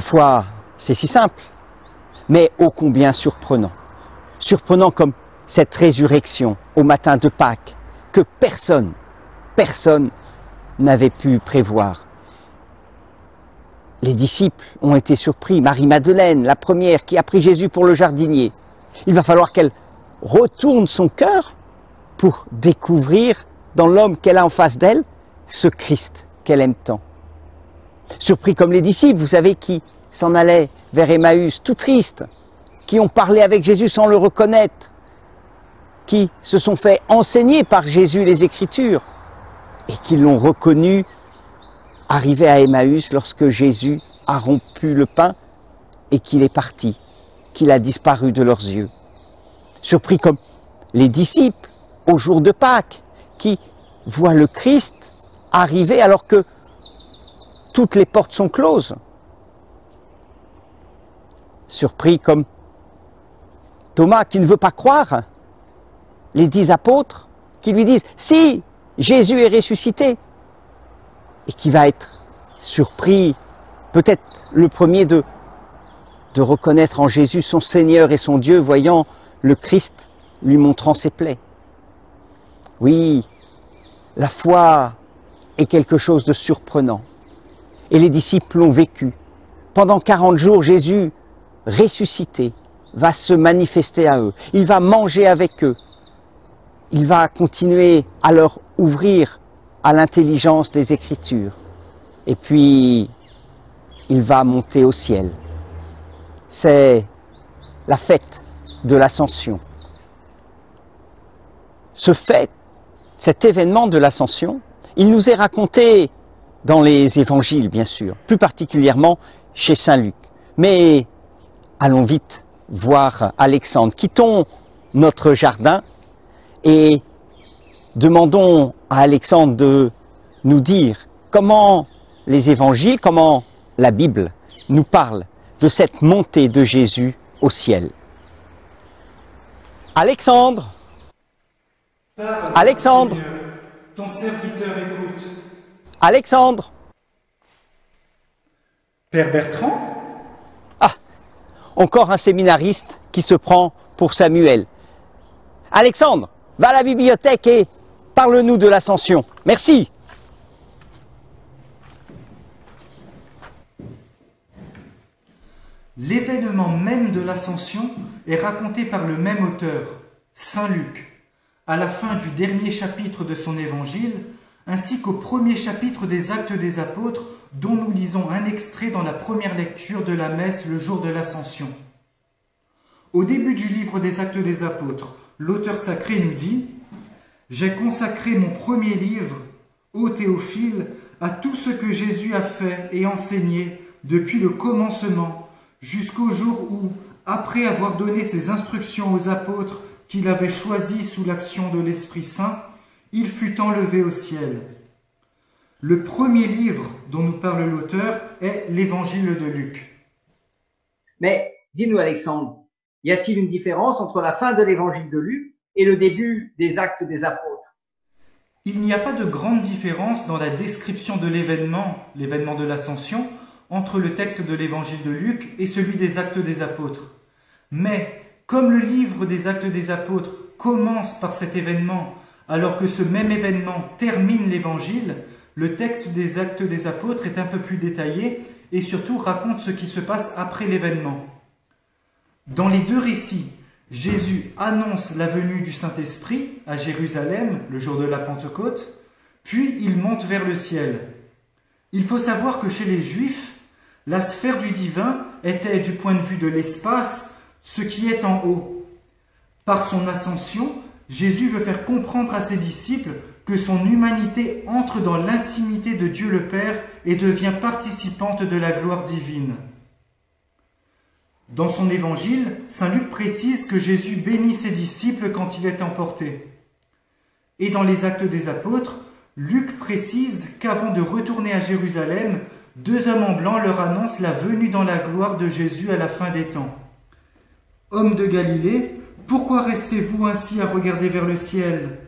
La foi, c'est si simple, mais ô combien surprenant. Surprenant comme cette résurrection au matin de Pâques que personne n'avait pu prévoir. Les disciples ont été surpris. Marie-Madeleine, la première qui a pris Jésus pour le jardinier. Il va falloir qu'elle retourne son cœur pour découvrir dans l'homme qu'elle a en face d'elle ce Christ qu'elle aime tant. Surpris comme les disciples, vous savez, qui s'en allaient vers Emmaüs, tout tristes, qui ont parlé avec Jésus sans le reconnaître, qui se sont fait enseigner par Jésus les Écritures et qui l'ont reconnu arrivé à Emmaüs lorsque Jésus a rompu le pain et qu'il est parti, qu'il a disparu de leurs yeux. Surpris comme les disciples au jour de Pâques qui voient le Christ arriver alors que toutes les portes sont closes. Surpris comme Thomas qui ne veut pas croire, les 10 apôtres qui lui disent « Si, Jésus est ressuscité !» et qui va être surpris, peut-être le premier de reconnaître en Jésus son Seigneur et son Dieu, voyant le Christ lui montrant ses plaies. Oui, la foi est quelque chose de surprenant. Et les disciples l'ont vécu. Pendant 40 jours, Jésus, ressuscité, va se manifester à eux. Il va manger avec eux. Il va continuer à leur ouvrir à l'intelligence des Écritures. Et puis, il va monter au ciel. C'est la fête de l'Ascension. Ce fait, cet événement de l'Ascension, il nous est raconté dans les évangiles, bien sûr, plus particulièrement chez Saint Luc. Mais allons vite voir Alexandre. Quittons notre jardin et demandons à Alexandre de nous dire comment les évangiles, comment la Bible nous parle de cette montée de Jésus au ciel. Alexandre! Alexandre! Seigneur, ton serviteur écoute. Alexandre! Père Bertrand? Ah! Encore un séminariste qui se prend pour Samuel. Alexandre, va à la bibliothèque et parle-nous de l'Ascension. Merci! L'événement même de l'Ascension est raconté par le même auteur, Saint Luc, à la fin du dernier chapitre de son évangile, ainsi qu'au premier chapitre des Actes des Apôtres, dont nous lisons un extrait dans la première lecture de la messe le jour de l'Ascension. Au début du livre des Actes des Apôtres, l'auteur sacré nous dit « J'ai consacré mon premier livre, ô Théophile, à tout ce que Jésus a fait et enseigné depuis le commencement, jusqu'au jour où, après avoir donné ses instructions aux apôtres qu'il avait choisis sous l'action de l'Esprit Saint, il fut enlevé au ciel. » Le premier livre dont nous parle l'auteur est l'Évangile de Luc. Mais dis-nous Alexandre, y a-t-il une différence entre la fin de l'Évangile de Luc et le début des Actes des Apôtres? Il n'y a pas de grande différence dans la description de l'événement de l'Ascension, entre le texte de l'Évangile de Luc et celui des Actes des Apôtres. Mais, comme le livre des Actes des Apôtres commence par cet événement, alors que ce même événement termine l'Évangile, le texte des Actes des Apôtres est un peu plus détaillé et surtout raconte ce qui se passe après l'événement. Dans les deux récits, Jésus annonce la venue du Saint-Esprit à Jérusalem le jour de la Pentecôte, puis il monte vers le ciel. Il faut savoir que chez les Juifs, la sphère du divin était, du point de vue de l'espace, ce qui est en haut. Par son ascension, Jésus veut faire comprendre à ses disciples que son humanité entre dans l'intimité de Dieu le Père et devient participante de la gloire divine. Dans son évangile, saint Luc précise que Jésus bénit ses disciples quand il est emporté. Et dans les Actes des Apôtres, Luc précise qu'avant de retourner à Jérusalem, 2 hommes en blanc leur annoncent la venue dans la gloire de Jésus à la fin des temps. « Hommes de Galilée, pourquoi restez-vous ainsi à regarder vers le ciel ?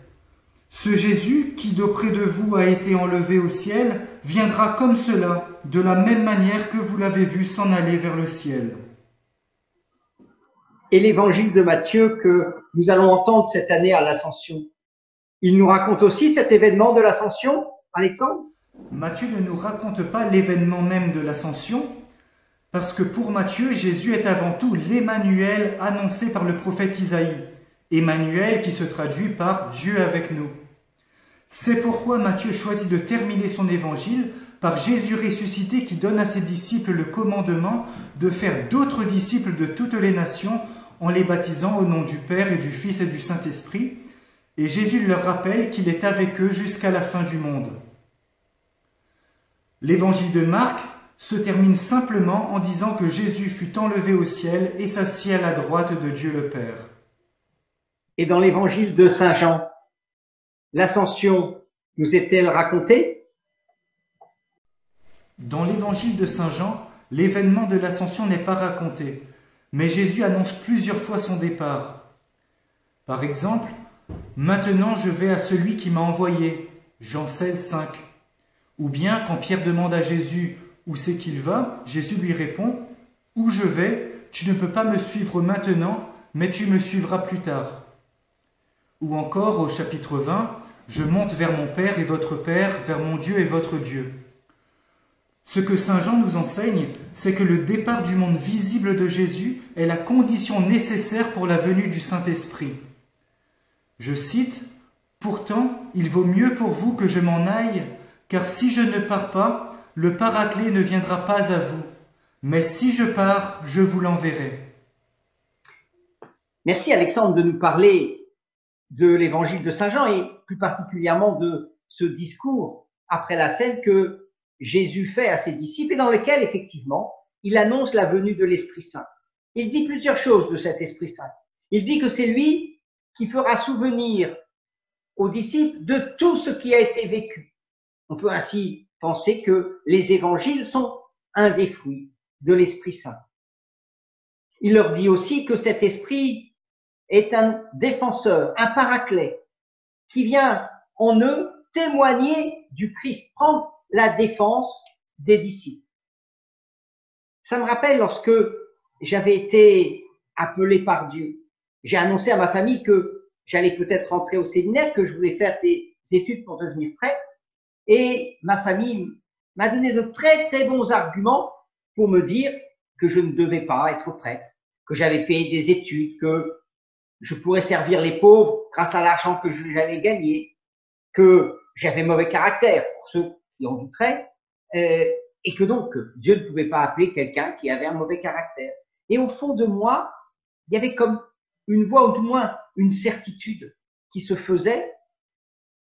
Ce Jésus qui d'auprès de vous a été enlevé au ciel viendra comme cela, de la même manière que vous l'avez vu s'en aller vers le ciel. Et l'évangile de Matthieu que nous allons entendre cette année à l'Ascension, il nous raconte aussi cet événement de l'Ascension, Alexandre? Matthieu ne nous raconte pas l'événement même de l'Ascension, parce que pour Matthieu, Jésus est avant tout l'Emmanuel annoncé par le prophète Isaïe. Emmanuel qui se traduit par Dieu avec nous. C'est pourquoi Matthieu choisit de terminer son évangile par Jésus ressuscité qui donne à ses disciples le commandement de faire d'autres disciples de toutes les nations en les baptisant au nom du Père et du Fils et du Saint-Esprit. Et Jésus leur rappelle qu'il est avec eux jusqu'à la fin du monde. L'évangile de Marc se termine simplement en disant que Jésus fut enlevé au ciel et s'assit à la droite de Dieu le Père. Et dans l'évangile de Saint Jean, l'Ascension nous est-elle racontée? Dans l'évangile de Saint Jean, l'événement de l'Ascension n'est pas raconté, mais Jésus annonce plusieurs fois son départ. Par exemple, « Maintenant je vais à celui qui m'a envoyé » Jean 16, 5. Ou bien quand Pierre demande à Jésus « Où c'est qu'il va ?» Jésus lui répond « Où je vais, tu ne peux pas me suivre maintenant, mais tu me suivras plus tard. » Ou encore au chapitre 20 « Je monte vers mon Père et votre Père, vers mon Dieu et votre Dieu. » Ce que Saint Jean nous enseigne, c'est que le départ du monde visible de Jésus est la condition nécessaire pour la venue du Saint-Esprit. Je cite, « Pourtant, il vaut mieux pour vous que je m'en aille, car si je ne pars pas, le Paraclet ne viendra pas à vous. Mais si je pars, je vous l'enverrai. » Merci Alexandre de nous parler de l'évangile de Saint Jean et plus particulièrement de ce discours après la scène que Jésus fait à ses disciples et dans lequel, effectivement, il annonce la venue de l'Esprit Saint. Il dit plusieurs choses de cet Esprit Saint. Il dit que c'est lui qui fera souvenir aux disciples de tout ce qui a été vécu. On peut ainsi penser que les évangiles sont un des fruits de l'Esprit Saint. Il leur dit aussi que cet Esprit est un défenseur, un paraclet, qui vient en eux témoigner du Christ, prendre la défense des disciples. Ça me rappelle lorsque j'avais été appelé par Dieu. J'ai annoncé à ma famille que j'allais peut-être rentrer au séminaire, que je voulais faire des études pour devenir prêtre. Et ma famille m'a donné de très très bons arguments pour me dire que je ne devais pas être prêtre, que j'avais fait des études, que je pourrais servir les pauvres grâce à l'argent que j'allais gagner, que j'avais mauvais caractère pour ceux qui en douteraient, et que donc Dieu ne pouvait pas appeler quelqu'un qui avait un mauvais caractère. Et au fond de moi, il y avait comme une voix, ou du moins une certitude qui se faisait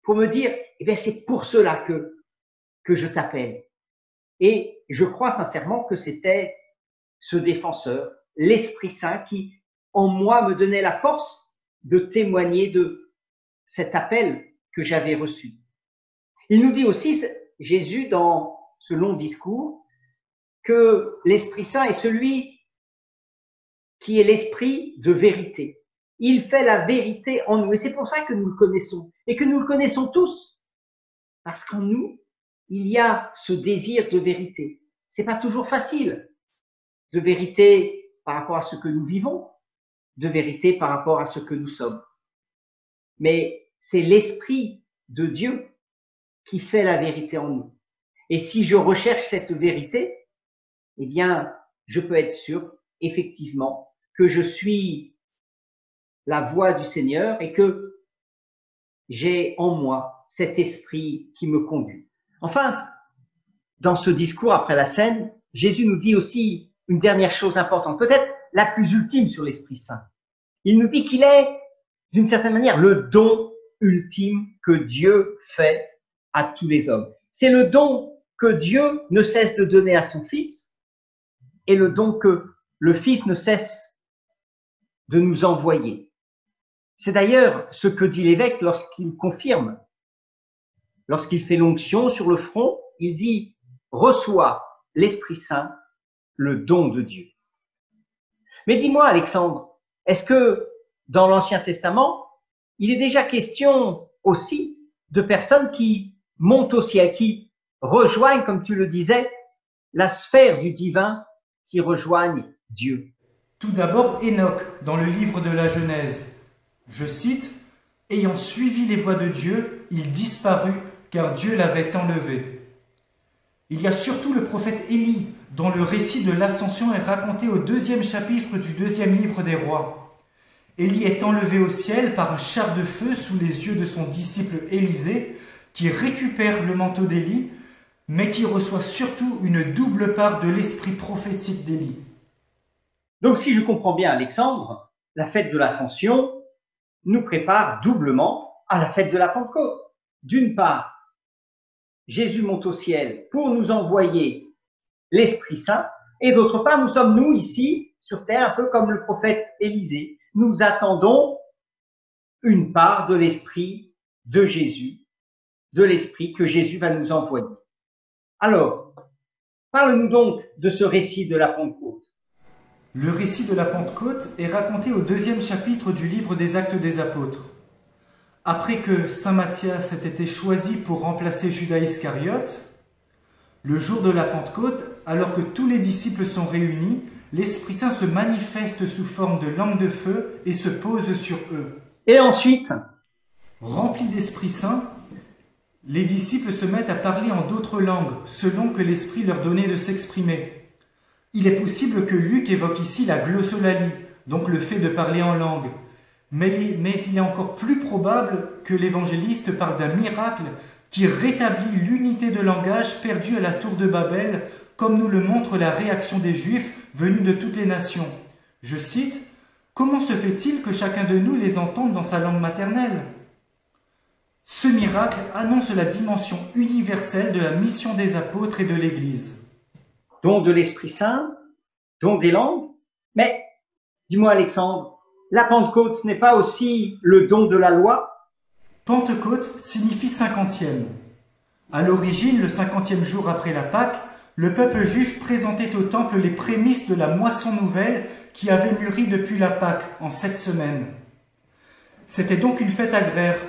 pour me dire, eh bien c'est pour cela que je t'appelle. Et je crois sincèrement que c'était ce défenseur, l'Esprit Saint, qui en moi me donnait la force de témoigner de cet appel que j'avais reçu. Il nous dit aussi, Jésus, dans ce long discours, que l'Esprit Saint est celui qui est l'esprit de vérité. Il fait la vérité en nous. Et c'est pour ça que nous le connaissons. Et que nous le connaissons tous. Parce qu'en nous, il y a ce désir de vérité. C'est pas toujours facile. De vérité par rapport à ce que nous vivons. De vérité par rapport à ce que nous sommes. Mais c'est l'Esprit de Dieu qui fait la vérité en nous. Et si je recherche cette vérité, eh bien, je peux être sûr, effectivement, que je suis la voix du Seigneur et que j'ai en moi cet esprit qui me conduit. Enfin, dans ce discours après la scène, Jésus nous dit aussi une dernière chose importante, peut-être la plus ultime sur l'Esprit Saint. Il nous dit qu'il est, d'une certaine manière, le don ultime que Dieu fait à tous les hommes. C'est le don que Dieu ne cesse de donner à son Fils et le don que le Fils ne cesse de nous envoyer. C'est d'ailleurs ce que dit l'évêque lorsqu'il confirme, lorsqu'il fait l'onction sur le front, il dit « Reçois l'Esprit Saint, le don de Dieu ». Mais dis-moi Alexandre, est-ce que dans l'Ancien Testament, il est déjà question aussi de personnes qui montent au ciel, qui rejoignent, comme tu le disais, la sphère du divin, qui rejoignent Dieu. Tout d'abord, Enoch, dans le livre de la Genèse. Je cite, « Ayant suivi les voies de Dieu, il disparut, car Dieu l'avait enlevé. » Il y a surtout le prophète Élie, dont le récit de l'ascension est raconté au 2e chapitre du 2e livre des rois. Élie est enlevé au ciel par un char de feu sous les yeux de son disciple Élisée, qui récupère le manteau d'Élie, mais qui reçoit surtout une double part de l'esprit prophétique d'Élie. Donc, si je comprends bien, Alexandre, la fête de l'Ascension nous prépare doublement à la fête de la Pentecôte. D'une part, Jésus monte au ciel pour nous envoyer l'Esprit Saint, et d'autre part, nous sommes, nous, ici, sur terre, un peu comme le prophète Élisée. Nous attendons une part de l'Esprit de Jésus, de l'Esprit que Jésus va nous envoyer. Alors, parle-nous donc de ce récit de la Pentecôte. Le récit de la Pentecôte est raconté au 2e chapitre du livre des Actes des Apôtres. Après que saint Matthias ait été choisi pour remplacer Judas Iscariote, le jour de la Pentecôte, alors que tous les disciples sont réunis, l'Esprit Saint se manifeste sous forme de langue de feu et se pose sur eux. Et ensuite, remplis d'Esprit Saint, les disciples se mettent à parler en d'autres langues, selon que l'Esprit leur donnait de s'exprimer. Il est possible que Luc évoque ici la glossolalie, donc le fait de parler en langue. Mais il est encore plus probable que l'évangéliste parle d'un miracle qui rétablit l'unité de langage perdue à la tour de Babel, comme nous le montre la réaction des Juifs venus de toutes les nations. Je cite, « Comment se fait-il que chacun de nous les entende dans sa langue maternelle ?» Ce miracle annonce la dimension universelle de la mission des apôtres et de l'Église. Don de l'Esprit Saint, don des langues, mais dis-moi Alexandre, la Pentecôte, ce n'est pas aussi le don de la loi? Pentecôte signifie 50e. À l'origine, le 50e jour après la Pâque, le peuple juif présentait au temple les prémices de la moisson nouvelle qui avait mûri depuis la Pâque en 7 semaines. C'était donc une fête agraire.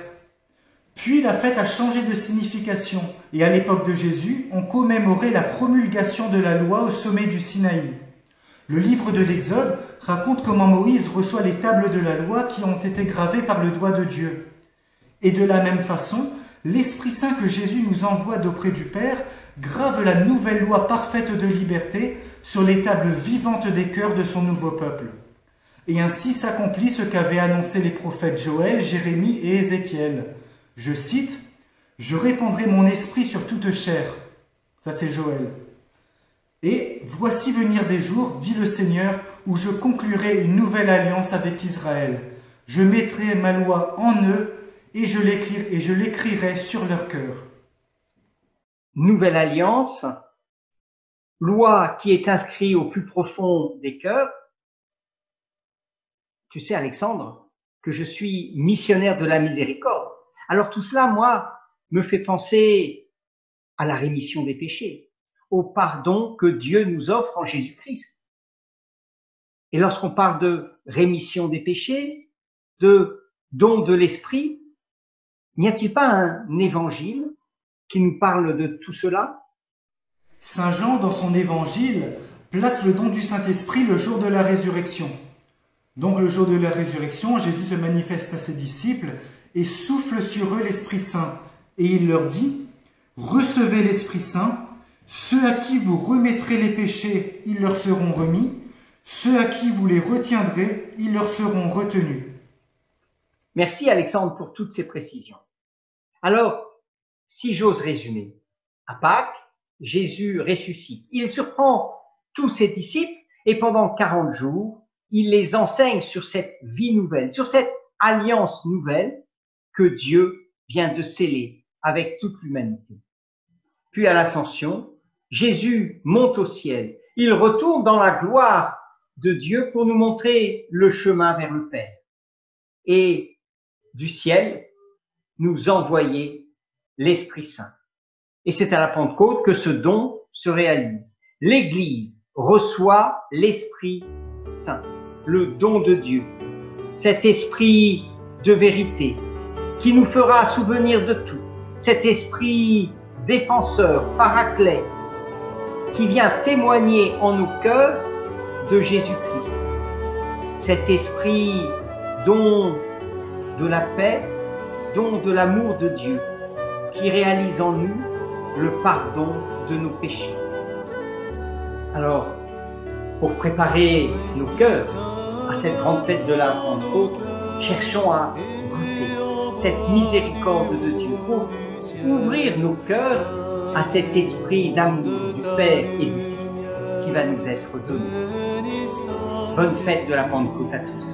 Puis la fête a changé de signification et à l'époque de Jésus, on commémorait la promulgation de la loi au sommet du Sinaï. Le livre de l'Exode raconte comment Moïse reçoit les tables de la loi qui ont été gravées par le doigt de Dieu. Et de la même façon, l'Esprit Saint que Jésus nous envoie d'auprès du Père grave la nouvelle loi parfaite de liberté sur les tables vivantes des cœurs de son nouveau peuple. Et ainsi s'accomplit ce qu'avaient annoncé les prophètes Joël, Jérémie et Ézéchiel. Je cite, « Je répandrai mon esprit sur toute chair. » Ça c'est Joël. Et voici venir des jours, dit le Seigneur, où je conclurai une nouvelle alliance avec Israël. Je mettrai ma loi en eux et je l'écrirai sur leur cœur. Nouvelle alliance, loi qui est inscrite au plus profond des cœurs. Tu sais, Alexandre, que je suis missionnaire de la miséricorde. Alors tout cela, moi, me fait penser à la rémission des péchés, au pardon que Dieu nous offre en Jésus-Christ. Et lorsqu'on parle de rémission des péchés, de don de l'esprit, n'y a-t-il pas un évangile qui nous parle de tout cela? Saint Jean, dans son évangile, place le don du Saint-Esprit le jour de la résurrection. Donc le jour de la résurrection, Jésus se manifeste à ses disciples et souffle sur eux l'Esprit Saint. Et il leur dit, « Recevez l'Esprit Saint, ceux à qui vous remettrez les péchés, ils leur seront remis, ceux à qui vous les retiendrez, ils leur seront retenus. » Merci Alexandre pour toutes ces précisions. Alors, si j'ose résumer, à Pâques, Jésus ressuscite. Il surprend tous ses disciples et pendant 40 jours, il les enseigne sur cette vie nouvelle, sur cette alliance nouvelle que Dieu vient de sceller avec toute l'humanité. Puis à l'ascension, Jésus monte au ciel. Il retourne dans la gloire de Dieu pour nous montrer le chemin vers le Père. Et du ciel, nous envoyer l'Esprit Saint. Et c'est à la Pentecôte que ce don se réalise. L'Église reçoit l'Esprit Saint, le don de Dieu, cet esprit de vérité qui nous fera souvenir de tout, cet esprit défenseur, paraclet, qui vient témoigner en nos cœurs de Jésus-Christ. Cet esprit don de la paix, don de l'amour de Dieu, qui réalise en nous le pardon de nos péchés. Alors, pour préparer nos cœurs à cette grande fête de la Pentecôte, cherchons à goûter cette miséricorde de Dieu pour ouvrir nos cœurs à cet esprit d'amour du Père et du Fils qui va nous être donné. Bonne fête de la Pentecôte à tous.